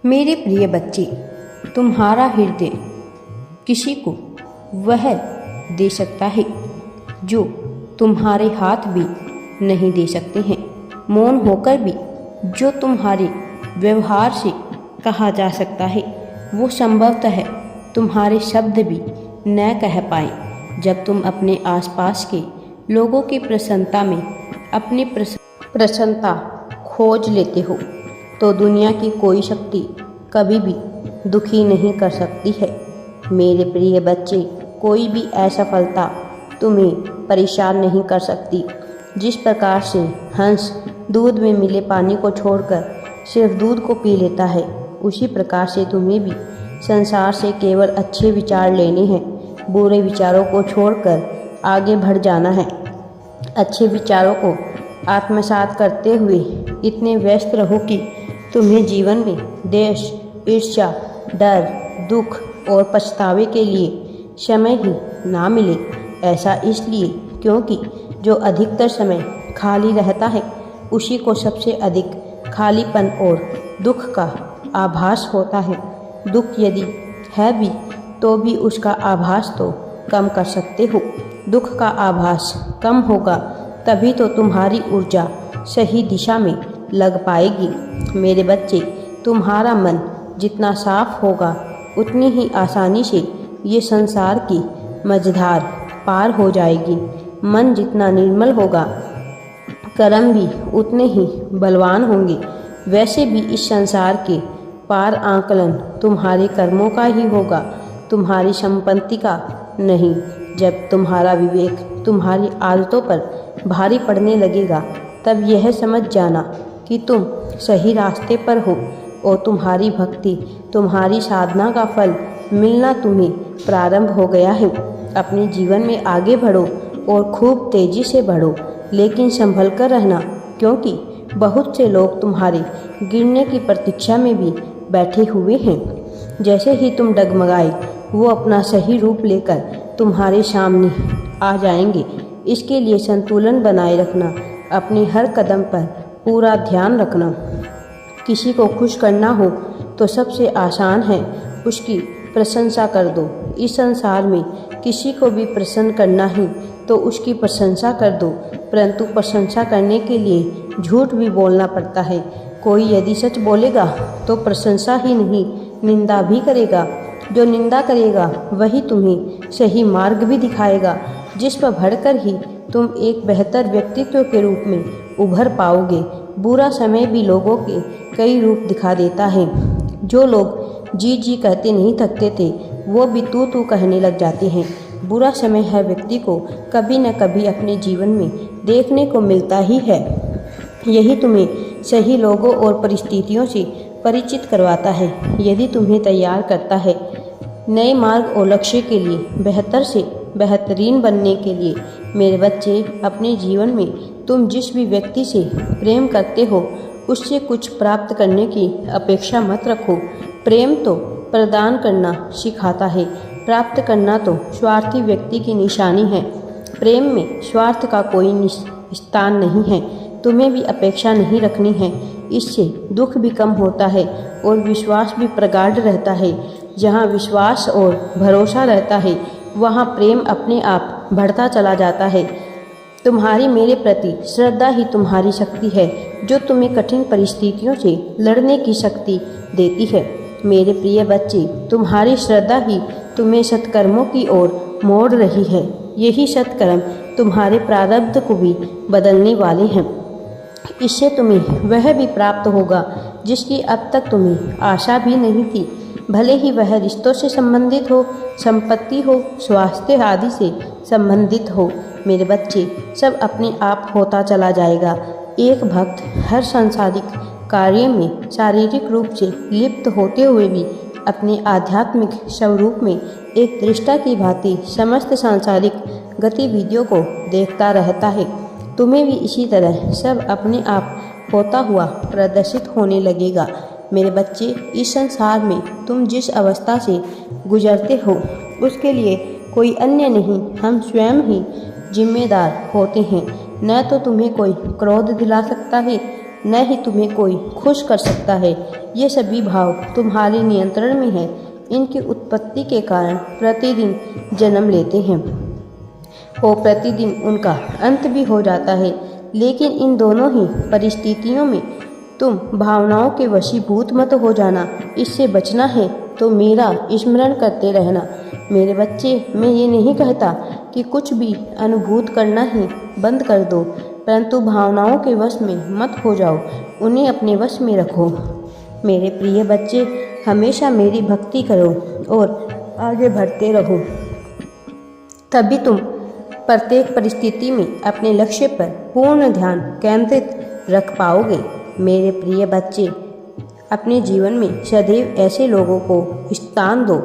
मेरे प्रिय बच्चे, तुम्हारा हृदय किसी को वह दे सकता है जो तुम्हारे हाथ भी नहीं दे सकते हैं। मौन होकर भी जो तुम्हारे व्यवहार से कहा जा सकता है वो संभवतः तुम्हारे शब्द भी न कह पाए। जब तुम अपने आसपास के लोगों की प्रसन्नता में अपनी प्रसन्नता खोज लेते हो तो दुनिया की कोई शक्ति कभी भी दुखी नहीं कर सकती है। मेरे प्रिय बच्चे, कोई भी असफलता तुम्हें परेशान नहीं कर सकती। जिस प्रकार से हंस दूध में मिले पानी को छोड़कर सिर्फ दूध को पी लेता है, उसी प्रकार से तुम्हें भी संसार से केवल अच्छे विचार लेने हैं। बुरे विचारों को छोड़कर आगे बढ़ जाना है। अच्छे विचारों को आत्मसात करते हुए इतने व्यस्त रहो कि तुम्हें जीवन में द्वेष, ईर्ष्या, डर, दुख और पछतावे के लिए समय ही ना मिले। ऐसा इसलिए क्योंकि जो अधिकतर समय खाली रहता है उसी को सबसे अधिक खालीपन और दुख का आभास होता है। दुख यदि है भी तो भी उसका आभास तो कम कर सकते हो। दुख का आभास कम होगा तभी तो तुम्हारी ऊर्जा सही दिशा में लग पाएगी। मेरे बच्चे, तुम्हारा मन जितना साफ होगा उतनी ही आसानी से ये संसार की मझधार पार हो जाएगी। मन जितना निर्मल होगा कर्म भी उतने ही बलवान होंगे। वैसे भी इस संसार के पार आकलन तुम्हारे कर्मों का ही होगा, तुम्हारी संपत्ति का नहीं। जब तुम्हारा विवेक तुम्हारी आदतों पर भारी पड़ने लगेगा तब यह समझ जाना कि तुम सही रास्ते पर हो और तुम्हारी भक्ति, तुम्हारी साधना का फल मिलना तुम्हें प्रारंभ हो गया है। अपने जीवन में आगे बढ़ो और खूब तेजी से बढ़ो, लेकिन संभल कर रहना, क्योंकि बहुत से लोग तुम्हारे गिरने की प्रतीक्षा में भी बैठे हुए हैं। जैसे ही तुम डगमगाए वो अपना सही रूप लेकर तुम्हारे सामने आ जाएंगे। इसके लिए संतुलन बनाए रखना, अपने हर कदम पर पूरा ध्यान रखना। किसी को खुश करना हो तो सबसे आसान है उसकी प्रशंसा कर दो। इस संसार में किसी को भी प्रसन्न करना ही तो उसकी प्रशंसा कर दो, परंतु प्रशंसा करने के लिए झूठ भी बोलना पड़ता है। कोई यदि सच बोलेगा तो प्रशंसा ही नहीं निंदा भी करेगा। जो निंदा करेगा वही तुम्हें सही मार्ग भी दिखाएगा, जिस पर बढ़कर ही तुम एक बेहतर व्यक्तित्व के रूप में उभर पाओगे। बुरा समय भी लोगों के कई रूप दिखा देता है। जो लोग जी जी कहते नहीं थकते थे वो भी तू तू कहने लग जाते हैं। बुरा समय हर व्यक्ति को कभी न कभी अपने जीवन में देखने को मिलता ही है। यही तुम्हें सही लोगों और परिस्थितियों से परिचित करवाता है, यदि तुम्हें तैयार करता है नए मार्ग और लक्ष्य के लिए, बेहतर से बेहतरीन बनने के लिए। मेरे बच्चे, अपने जीवन में तुम जिस भी व्यक्ति से प्रेम करते हो उससे कुछ प्राप्त करने की अपेक्षा मत रखो। प्रेम तो प्रदान करना सिखाता है, प्राप्त करना तो स्वार्थी व्यक्ति की निशानी है। प्रेम में स्वार्थ का कोई स्थान नहीं है। तुम्हें भी अपेक्षा नहीं रखनी है। इससे दुख भी कम होता है और विश्वास भी प्रगाढ़ रहता है। जहाँ विश्वास और भरोसा रहता है वहाँ प्रेम अपने आप बढ़ता चला जाता है। तुम्हारी मेरे प्रति श्रद्धा ही तुम्हारी शक्ति है, जो तुम्हें कठिन परिस्थितियों से लड़ने की शक्ति देती है। मेरे प्रिय बच्चे, तुम्हारी श्रद्धा ही तुम्हें सत्कर्मों की ओर मोड़ रही है। यही सत्कर्म तुम्हारे प्रारब्ध को भी बदलने वाले हैं। इससे तुम्हें वह भी प्राप्त होगा जिसकी अब तक तुम्हें आशा भी नहीं थी। भले ही वह रिश्तों से संबंधित हो, संपत्ति हो, स्वास्थ्य आदि से संबंधित हो। मेरे बच्चे, सब अपने आप होता चला जाएगा। एक भक्त हर सांसारिक कार्य में शारीरिक रूप से लिप्त होते हुए भी अपने आध्यात्मिक स्वरूप में एक दृष्टा की भांति समस्त सांसारिक गतिविधियों को देखता रहता है। तुम्हें भी इसी तरह सब अपने आप होता हुआ प्रदर्शित होने लगेगा। मेरे बच्चे, इस संसार में तुम जिस अवस्था से गुजरते हो उसके लिए कोई अन्य नहीं, हम स्वयं ही जिम्मेदार होते हैं। न तो तुम्हें कोई क्रोध दिला सकता है, न ही तुम्हें कोई खुश कर सकता है। ये सभी भाव तुम्हारे नियंत्रण में है। इनकी उत्पत्ति के कारण प्रतिदिन जन्म लेते हैं और प्रतिदिन उनका अंत भी हो जाता है। लेकिन इन दोनों ही परिस्थितियों में तुम भावनाओं के वशीभूत मत हो जाना। इससे बचना है तो मेरा स्मरण करते रहना। मेरे बच्चे, मैं ये नहीं कहता कि कुछ भी अनुभूत करना ही बंद कर दो, परंतु भावनाओं के वश में मत हो जाओ, उन्हें अपने वश में रखो। मेरे प्रिय बच्चे, हमेशा मेरी भक्ति करो और आगे बढ़ते रहो, तभी तुम प्रत्येक परिस्थिति में अपने लक्ष्य पर पूर्ण ध्यान केंद्रित रख पाओगे। मेरे प्रिय बच्चे, अपने जीवन में सदैव ऐसे लोगों को स्थान दो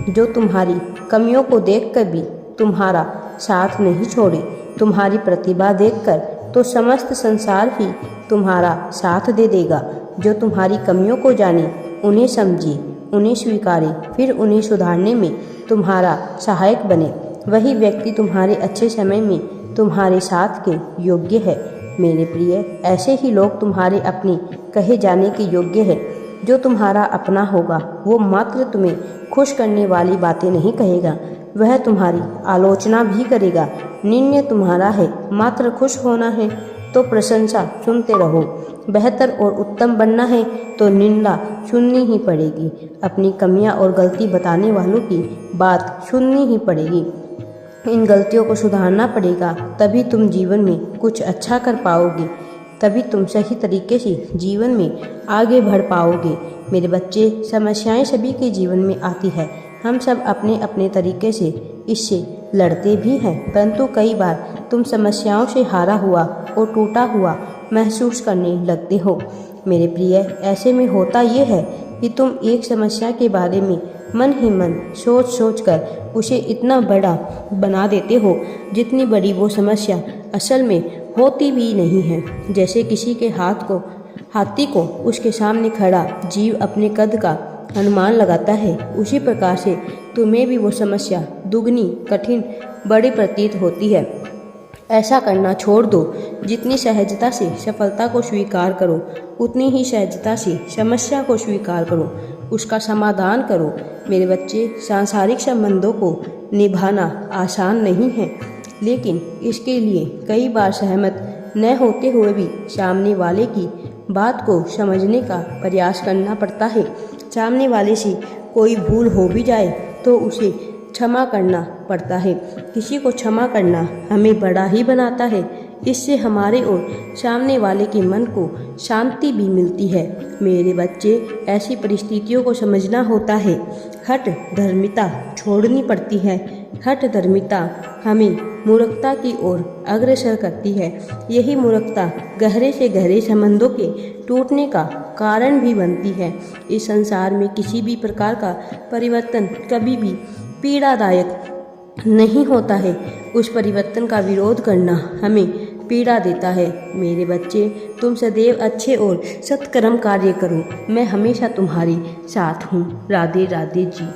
जो तुम्हारी कमियों को देखकर भी तुम्हारा साथ नहीं छोड़े। तुम्हारी प्रतिभा देखकर तो समस्त संसार ही तुम्हारा साथ दे देगा। जो तुम्हारी कमियों को जाने, उन्हें समझे, उन्हें स्वीकारे, फिर उन्हें सुधारने में तुम्हारा सहायक बने, वही व्यक्ति तुम्हारे अच्छे समय में तुम्हारे साथ के योग्य है। मेरे प्रिय, ऐसे ही लोग तुम्हारे अपने कहे जाने के योग्य है। जो तुम्हारा अपना होगा वो मात्र तुम्हें खुश करने वाली बातें नहीं कहेगा, वह तुम्हारी आलोचना भी करेगा। निर्णय तुम्हारा है, मात्र खुश होना है तो प्रशंसा सुनते रहो। बेहतर और उत्तम बनना है तो निंदा सुननी ही पड़ेगी। अपनी कमियां और गलती बताने वालों की बात सुननी ही पड़ेगी। इन गलतियों को सुधारना पड़ेगा, तभी तुम जीवन में कुछ अच्छा कर पाओगे, तभी तुम सही तरीके से जीवन में आगे बढ़ पाओगे। मेरे बच्चे, समस्याएं सभी के जीवन में आती है। हम सब अपने अपने तरीके से इससे लड़ते भी हैं, परंतु कई बार तुम समस्याओं से हारा हुआ और टूटा हुआ महसूस करने लगते हो। मेरे प्रिय, ऐसे में होता ये है कि तुम एक समस्या के बारे में मन ही मन सोच सोच कर उसे इतना बड़ा बना देते हो जितनी बड़ी वो समस्या असल में होती भी नहीं है। जैसे किसी के हाथी को उसके सामने खड़ा जीव अपने कद का अनुमान लगाता है, उसी प्रकार से तुम्हें भी वो समस्या दुगनी कठिन बड़ी प्रतीत होती है। ऐसा करना छोड़ दो। जितनी सहजता से सफलता को स्वीकार करो, उतनी ही सहजता से समस्या को स्वीकार करो, उसका समाधान करो। मेरे बच्चे, सांसारिक संबंधों को निभाना आसान नहीं है, लेकिन इसके लिए कई बार सहमत न होते हुए भी सामने वाले की बात को समझने का प्रयास करना पड़ता है। सामने वाले से कोई भूल हो भी जाए तो उसे क्षमा करना पड़ता है। किसी को क्षमा करना हमें बड़ा ही बनाता है। इससे हमारे और सामने वाले के मन को शांति भी मिलती है। मेरे बच्चे, ऐसी परिस्थितियों को समझना होता है। हठ धर्मिता छोड़नी पड़ती है। हठ धर्मिता हमें मूर्खता की ओर अग्रसर करती है। यही मूर्खता गहरे से गहरे संबंधों के टूटने का कारण भी बनती है। इस संसार में किसी भी प्रकार का परिवर्तन कभी भी पीड़ादायक नहीं होता है। उस परिवर्तन का विरोध करना हमें पीड़ा देता है। मेरे बच्चे, तुम सदैव अच्छे और सत्कर्म कार्य करो। मैं हमेशा तुम्हारे साथ हूँ। राधे राधे जी।